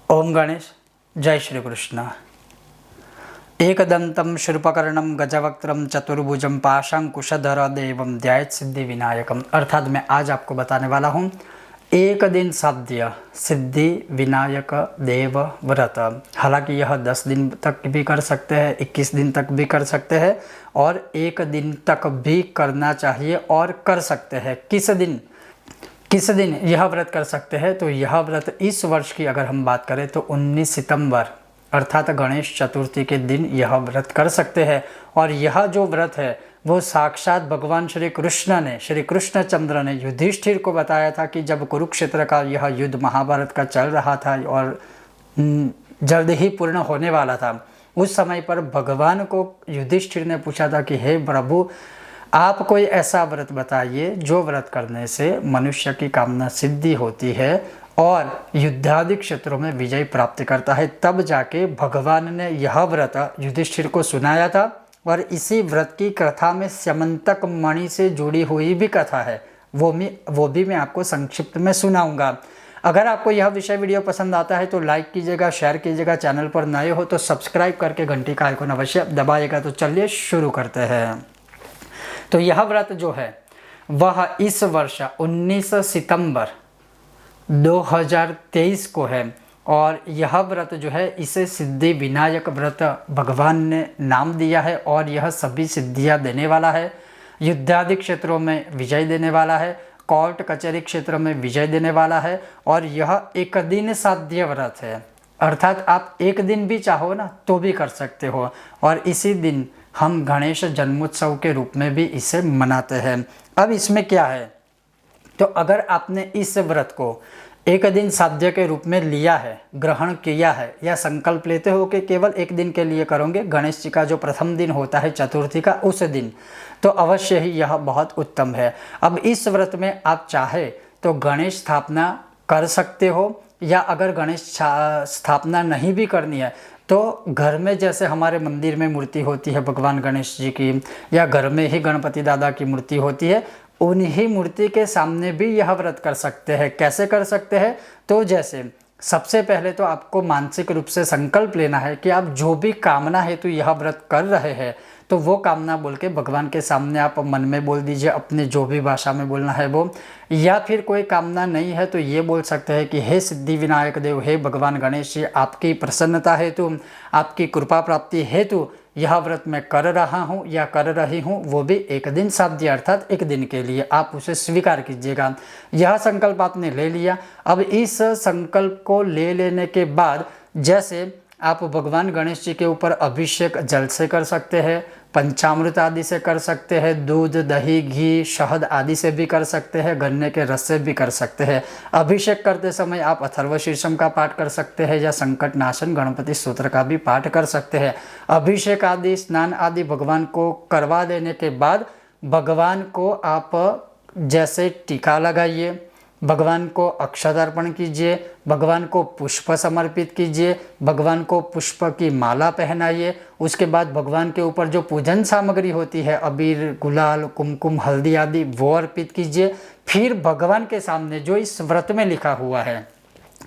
ओम गणेश जय श्री कृष्ण। एकदंतं शूर्पकर्णं गजवक्त्रं चतुर्भुजं पाशांकुशधर देवं ध्यायेत् सिद्धि विनायकम। अर्थात मैं आज आपको बताने वाला हूँ एक दिन साध्य सिद्धि विनायक देव व्रत। हालांकि यह 10 दिन तक भी कर सकते हैं, 21 दिन तक भी कर सकते हैं और एक दिन तक भी करना चाहिए और कर सकते हैं। किस दिन यह व्रत कर सकते हैं? तो यह व्रत इस वर्ष की अगर हम बात करें तो 19 सितंबर अर्थात गणेश चतुर्थी के दिन यह व्रत कर सकते हैं। और यह जो व्रत है वो साक्षात भगवान श्री कृष्णचंद्र ने युधिष्ठिर को बताया था कि जब कुरुक्षेत्र का यह युद्ध महाभारत का चल रहा था और जल्द ही पूर्ण होने वाला था, उस समय पर भगवान को युधिष्ठिर ने पूछा था कि हे प्रभु, आप कोई ऐसा व्रत बताइए जो व्रत करने से मनुष्य की कामना सिद्धि होती है और युद्धादि क्षेत्रों में विजय प्राप्त करता है। तब जाके भगवान ने यह व्रत युधिष्ठिर को सुनाया था। और इसी व्रत की कथा में स्यमंतक मणि से जुड़ी हुई भी कथा है, वो भी मैं आपको संक्षिप्त में सुनाऊंगा। अगर आपको यह विषय वीडियो पसंद आता है तो लाइक कीजिएगा, शेयर कीजिएगा, चैनल पर नए हो तो सब्सक्राइब करके घंटी का आइकन अवश्य दबाइएगा। तो चलिए शुरू करते हैं। तो यह व्रत जो है वह इस वर्ष 19 सितंबर 2023 को है और यह व्रत जो है इसे सिद्धि विनायक व्रत भगवान ने नाम दिया है और यह सभी सिद्धियां देने वाला है। युद्धादि क्षेत्रों में विजय देने वाला है, कोर्ट कचहरी क्षेत्र में विजय देने वाला है और यह एक दिन साध्य व्रत है। अर्थात आप एक दिन भी चाहो ना तो भी कर सकते हो और इसी दिन हम गणेश जन्मोत्सव के रूप में भी इसे मनाते हैं। अब इसमें क्या है, तो अगर आपने इस व्रत को एक दिन साध्य के रूप में लिया है, ग्रहण किया है या संकल्प लेते हो कि केवल एक दिन के लिए करोगे, गणेश जी का जो प्रथम दिन होता है चतुर्थी का उस दिन, तो अवश्य ही यह बहुत उत्तम है। अब इस व्रत में आप चाहे तो गणेश स्थापना कर सकते हो या अगर गणेश स्थापना नहीं भी करनी है तो घर में जैसे हमारे मंदिर में मूर्ति होती है भगवान गणेश जी की या घर में ही गणपति दादा की मूर्ति होती है, उन्हीं मूर्ति के सामने भी यह व्रत कर सकते हैं। कैसे कर सकते हैं? तो जैसे सबसे पहले तो आपको मानसिक रूप से संकल्प लेना है कि आप जो भी कामना हेतु यह व्रत कर रहे हैं तो वो कामना बोल के भगवान के सामने आप मन में बोल दीजिए, अपने जो भी भाषा में बोलना है वो। या फिर कोई कामना नहीं है तो ये बोल सकते हैं कि हे सिद्धि विनायक देव, हे भगवान गणेश जी, आपकी प्रसन्नता हेतु, आपकी कृपा प्राप्ति हेतु यह व्रत मैं कर रहा हूँ या कर रही हूँ, वो भी एक दिन साध्य अर्थात एक दिन के लिए, आप उसे स्वीकार कीजिएगा। यह संकल्प आपने ले लिया। अब इस संकल्प को ले लेने के बाद जैसे आप भगवान गणेश जी के ऊपर अभिषेक जल से कर सकते हैं, पंचामृत आदि से कर सकते हैं, दूध दही घी शहद आदि से भी कर सकते हैं, गन्ने के रस से भी कर सकते हैं। अभिषेक करते समय आप अथर्व शीर्षम का पाठ कर सकते हैं या संकट नाशन गणपति स्तोत्र का भी पाठ कर सकते हैं। अभिषेक आदि स्नान आदि भगवान को करवा देने के बाद भगवान को आप जैसे टीका लगाइए, भगवान को अक्षत अर्पण कीजिए, भगवान को पुष्प समर्पित कीजिए, भगवान को पुष्प की माला पहनाइए। उसके बाद भगवान के ऊपर जो पूजन सामग्री होती है अबीर गुलाल कुमकुम हल्दी आदि वो अर्पित कीजिए। फिर भगवान के सामने जो इस व्रत में लिखा हुआ है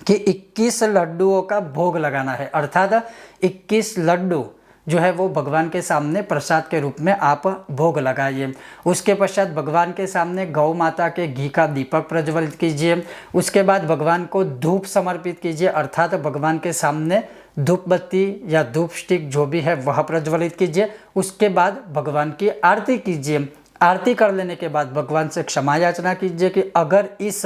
कि 21 लड्डुओं का भोग लगाना है, अर्थात 21 लड्डू जो है वो भगवान के सामने प्रसाद के रूप में आप भोग लगाइए। उसके पश्चात भगवान के सामने गौ माता के घी का दीपक प्रज्वलित कीजिए। उसके बाद भगवान को धूप समर्पित कीजिए, अर्थात भगवान के सामने धूप बत्ती या धूप स्टिक जो भी है वह प्रज्वलित कीजिए। उसके बाद भगवान की आरती कीजिए। आरती कर लेने के बाद भगवान से क्षमा याचना कीजिए कि अगर इस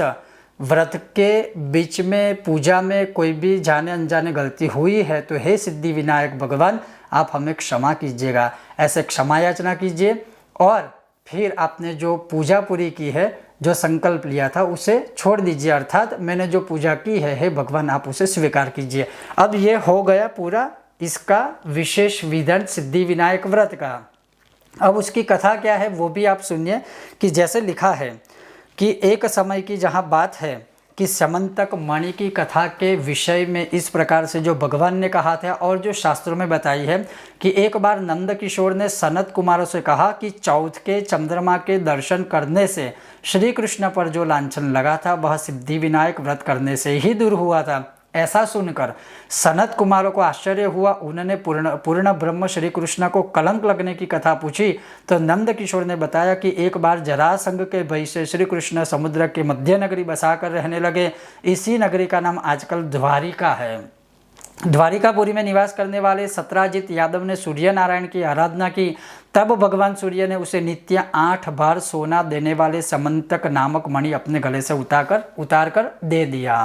व्रत के बीच में पूजा में कोई भी जाने अनजाने गलती हुई है तो हे सिद्धि विनायक भगवान आप हमें क्षमा कीजिएगा, ऐसे क्षमा याचना कीजिए। और फिर आपने जो पूजा पूरी की है, जो संकल्प लिया था उसे छोड़ दीजिए, अर्थात मैंने जो पूजा की है हे भगवान आप उसे स्वीकार कीजिए। अब ये हो गया पूरा इसका विशेष विधान सिद्धि विनायक व्रत का। अब उसकी कथा क्या है वो भी आप सुनिए कि जैसे लिखा है कि एक समय की जहाँ बात है कि समंतक मणि की कथा के विषय में इस प्रकार से जो भगवान ने कहा था और जो शास्त्रों में बताई है कि एक बार नंद किशोर ने सनत कुमारों से कहा कि चौथ के चंद्रमा के दर्शन करने से श्री कृष्ण पर जो लांछन लगा था वह सिद्धि विनायक व्रत करने से ही दूर हुआ था। ऐसा सुनकर सनत कुमारों को आश्चर्य हुआ। उन्होंने पूर्ण ब्रह्म श्री कृष्ण को कलंक लगने की कथा पूछी तो नंद किशोर ने बताया कि एक बार जरासंध के भय से श्री कृष्ण समुद्र के मध्य नगरी बसाकर रहने लगे। इसी नगरी का नाम आजकल द्वारिका है। द्वारिकापुरी में निवास करने वाले सत्राजित यादव ने सूर्य नारायण की आराधना की। तब भगवान सूर्य ने उसे नित्य 8 बार सोना देने वाले समंतक नामक मणि अपने गले से उतार कर दे दिया।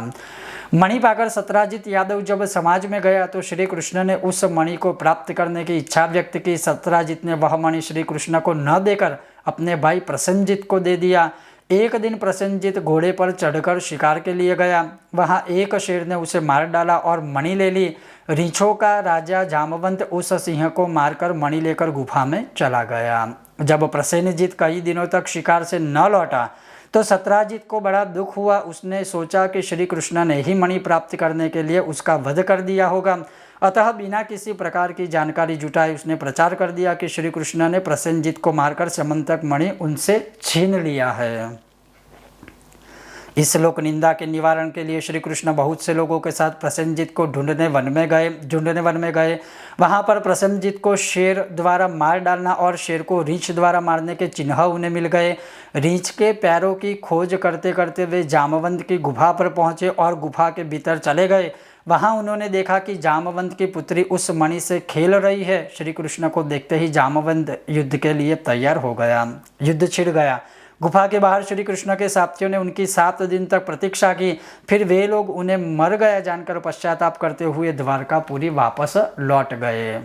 मणि पाकर सत्राजित यादव जब समाज में गया तो श्री कृष्ण ने उस मणि को प्राप्त करने की इच्छा व्यक्त की। सत्राजित ने वह मणि श्री कृष्ण को न देकर अपने भाई प्रसेनजित को दे दिया। एक दिन प्रसेनजित घोड़े पर चढ़कर शिकार के लिए गया। वहां एक शेर ने उसे मार डाला और मणि ले ली। रीछों का राजा जामवंत उस सिंह को मारकर मणि लेकर गुफा में चला गया। जब प्रसेनजित कई दिनों तक शिकार से न लौटा तो सत्राजित को बड़ा दुख हुआ। उसने सोचा कि श्री कृष्ण ने ही मणि प्राप्त करने के लिए उसका वध कर दिया होगा। अतः बिना किसी प्रकार की जानकारी जुटाए उसने प्रचार कर दिया कि श्री कृष्ण ने प्रसेनजित को मारकर समंतक मणि उनसे छीन लिया है। इस लोक निंदा के निवारण के लिए श्री कृष्ण बहुत से लोगों के साथ प्रसेनजित को ढूंढने वन में गए। वहां पर प्रसेनजित को शेर द्वारा मार डालना और शेर को रीछ द्वारा मारने के चिन्ह उन्हें मिल गए। रीछ के पैरों की खोज करते करते वे जामवंत की गुफा पर पहुंचे और गुफा के भीतर चले गए। वहां उन्होंने देखा कि जामवंत की पुत्री उस मणि से खेल रही है। श्री कृष्ण को देखते ही जामवंत युद्ध के लिए तैयार हो गया। युद्ध छिड़ गया। गुफा के बाहर श्री कृष्ण के साथियों ने उनकी 7 दिन तक प्रतीक्षा की। फिर वे लोग उन्हें मर गया जानकर पश्चाताप करते हुए द्वारकापुरी वापस लौट गए।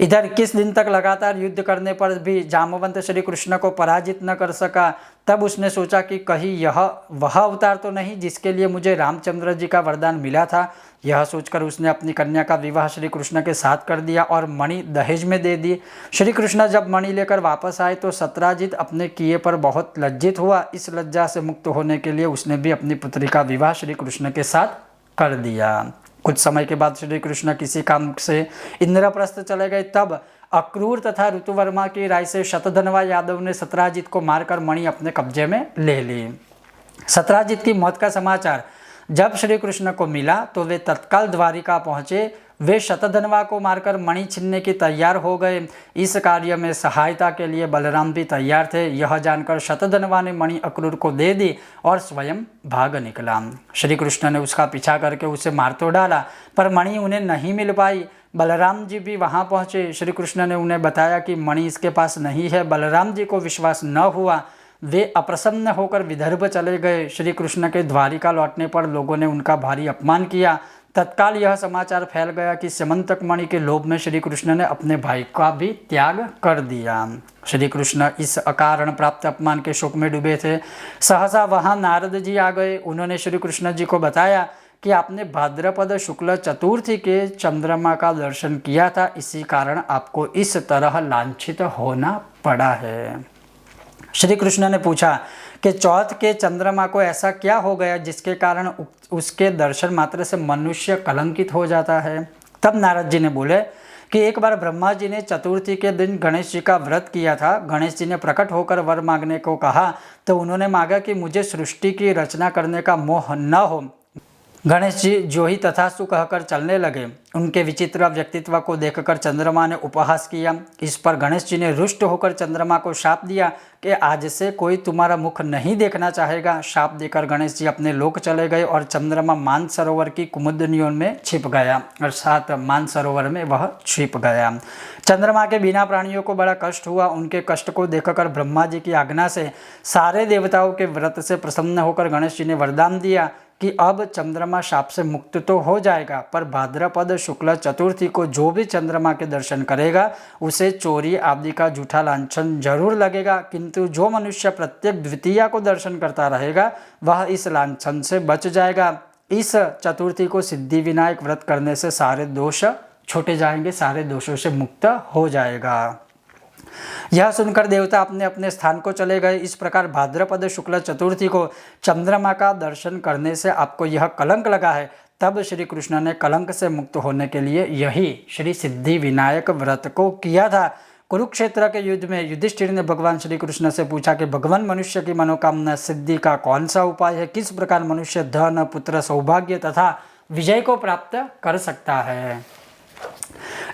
इधर 21 दिन तक लगातार युद्ध करने पर भी जामवंत श्री कृष्ण को पराजित न कर सका। तब उसने सोचा कि कहीं यह वह अवतार तो नहीं जिसके लिए मुझे रामचंद्र जी का वरदान मिला था। यह सोचकर उसने अपनी कन्या का विवाह श्री कृष्ण के साथ कर दिया और मणि दहेज में दे दी। श्री कृष्ण जब मणि लेकर वापस आए तो सत्राजित अपने किए पर बहुत लज्जित हुआ। इस लज्जा से मुक्त होने के लिए उसने भी अपनी पुत्री का विवाह श्री कृष्ण के साथ कर दिया। कुछ समय के बाद श्री कृष्ण किसी काम से इंद्रप्रस्थ चले गए। तब अक्रूर तथा ऋतुवर्मा की राय से शतधनवा यादव ने सत्राजित को मारकर मणि अपने कब्जे में ले ली। सत्राजित की मौत का समाचार जब श्री कृष्ण को मिला तो वे तत्काल द्वारिका पहुंचे। वे शतधनवा को मारकर मणि छीनने की तैयार हो गए। इस कार्य में सहायता के लिए बलराम भी तैयार थे। यह जानकर शतधनवा ने मणि अक्रूर को दे दी और स्वयं भाग निकला। श्री कृष्ण ने उसका पीछा करके उसे मार तो डाला पर मणि उन्हें नहीं मिल पाई। बलराम जी भी वहां पहुंचे। श्री कृष्ण ने उन्हें बताया कि मणि इसके पास नहीं है। बलराम जी को विश्वास न हुआ। वे अप्रसन्न होकर विदर्भ चले गए। श्री कृष्ण के द्वारिका लौटने पर लोगों ने उनका भारी अपमान किया। तत्काल यह समाचार फैल गया कि समंतक मणि के लोभ में श्री कृष्ण ने अपने भाई का भी त्याग कर दिया। श्री कृष्ण इस अकारण प्राप्त अपमान के शोक में डूबे थे। सहसा वहां नारद जी आ गए। उन्होंने श्री कृष्ण जी को बताया कि आपने भाद्रपद शुक्ल चतुर्थी के चंद्रमा का दर्शन किया था, इसी कारण आपको इस तरह लांछित होना पड़ा है। श्री कृष्ण ने पूछा कि चौथ के चंद्रमा को ऐसा क्या हो गया जिसके कारण उसके दर्शन मात्र से मनुष्य कलंकित हो जाता है। तब नारद जी ने बोले कि एक बार ब्रह्मा जी ने चतुर्थी के दिन गणेश जी का व्रत किया था। गणेश जी ने प्रकट होकर वर मांगने को कहा तो उन्होंने मांगा कि मुझे सृष्टि की रचना करने का मोह न हो। गणेश जी जो ही तथास्तु कहकर चलने लगे। उनके विचित्र व्यक्तित्व को देखकर चंद्रमा ने उपहास किया। इस पर गणेश जी ने रुष्ट होकर चंद्रमा को शाप दिया कि आज से कोई तुम्हारा मुख नहीं देखना चाहेगा। शाप देकर गणेश जी अपने लोक चले गए और चंद्रमा मानसरोवर की कुमुदनियों में छिप गया, अर्थात मानसरोवर में वह छिप गया। चंद्रमा के बिना प्राणियों को बड़ा कष्ट हुआ। उनके कष्ट को देखकर ब्रह्मा जी की आज्ञा से सारे देवताओं के व्रत से प्रसन्न होकर गणेश जी ने वरदान दिया कि अब चंद्रमा शाप से मुक्त तो हो जाएगा, पर भाद्रपद शुक्ल चतुर्थी को जो भी चंद्रमा के दर्शन करेगा उसे चोरी आदि का झूठा लांछन जरूर लगेगा, किंतु जो मनुष्य प्रत्येक द्वितीया को दर्शन करता रहेगा वह इस लांछन से बच जाएगा। इस चतुर्थी को सिद्धि विनायक व्रत करने से सारे दोष छूटे जाएंगे, सारे दोषों से मुक्त हो जाएगा। यह सुनकर देवता अपने अपने स्थान को चले गए। इस प्रकार भाद्रपद शुक्ल चतुर्थी को चंद्रमा का दर्शन करने से आपको यह कलंक लगा है। तब श्री कृष्ण ने कलंक से मुक्त होने के लिए यही श्री सिद्धि विनायक व्रत को किया था। कुरुक्षेत्र के युद्ध में युधिष्ठिर ने भगवान श्री कृष्ण से पूछा कि भगवान, मनुष्य की मनोकामना सिद्धि का कौन सा उपाय है? किस प्रकार मनुष्य धन, पुत्र, सौभाग्य तथा विजय को प्राप्त कर सकता है?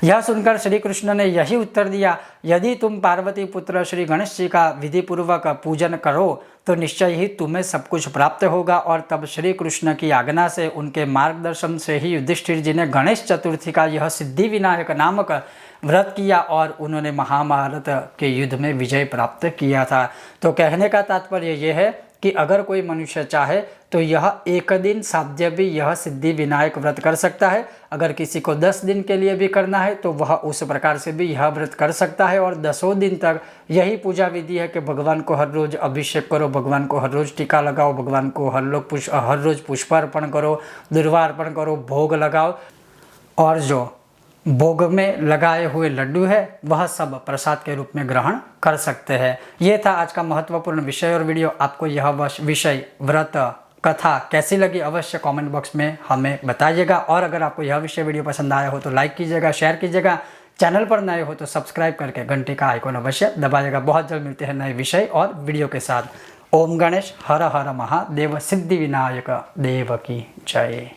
यह सुनकर श्री कृष्ण ने यही उत्तर दिया, यदि तुम पार्वती पुत्र श्री गणेश जी का विधि पूर्वक पूजन करो तो निश्चय ही तुम्हें सब कुछ प्राप्त होगा। और तब श्री कृष्ण की आज्ञा से, उनके मार्गदर्शन से ही युधिष्ठिर जी ने गणेश चतुर्थी का यह सिद्धि विनायक नामक व्रत किया और उन्होंने महाभारत के युद्ध में विजय प्राप्त किया था। तो कहने का तात्पर्य यह है कि अगर कोई मनुष्य चाहे तो यह एक दिन साध्य भी यह सिद्धि विनायक व्रत कर सकता है। अगर किसी को 10 दिन के लिए भी करना है तो वह उस प्रकार से भी यह व्रत कर सकता है। और 10 दिन तक यही पूजा विधि है कि भगवान को हर रोज़ अभिषेक करो, भगवान को हर रोज़ टीका लगाओ, भगवान को हर रोज़ पुष्पार्पण करो, दुर्वा अर्पण करो, भोग लगाओ। और जो भोग में लगाए हुए लड्डू है वह सब प्रसाद के रूप में ग्रहण कर सकते हैं। ये था आज का महत्वपूर्ण विषय और वीडियो। आपको यह विषय व्रत कथा कैसी लगी अवश्य कमेंट बॉक्स में हमें बताइएगा। और अगर आपको यह विषय वीडियो पसंद आया हो तो लाइक कीजिएगा, शेयर कीजिएगा। चैनल पर नए हो तो सब्सक्राइब करके घंटे का आइकॉन अवश्य दबाइएगा। बहुत जल्द मिलते हैं नए विषय और वीडियो के साथ। ओम गणेश, हर हर महादेव, सिद्धि विनायक देव की जय।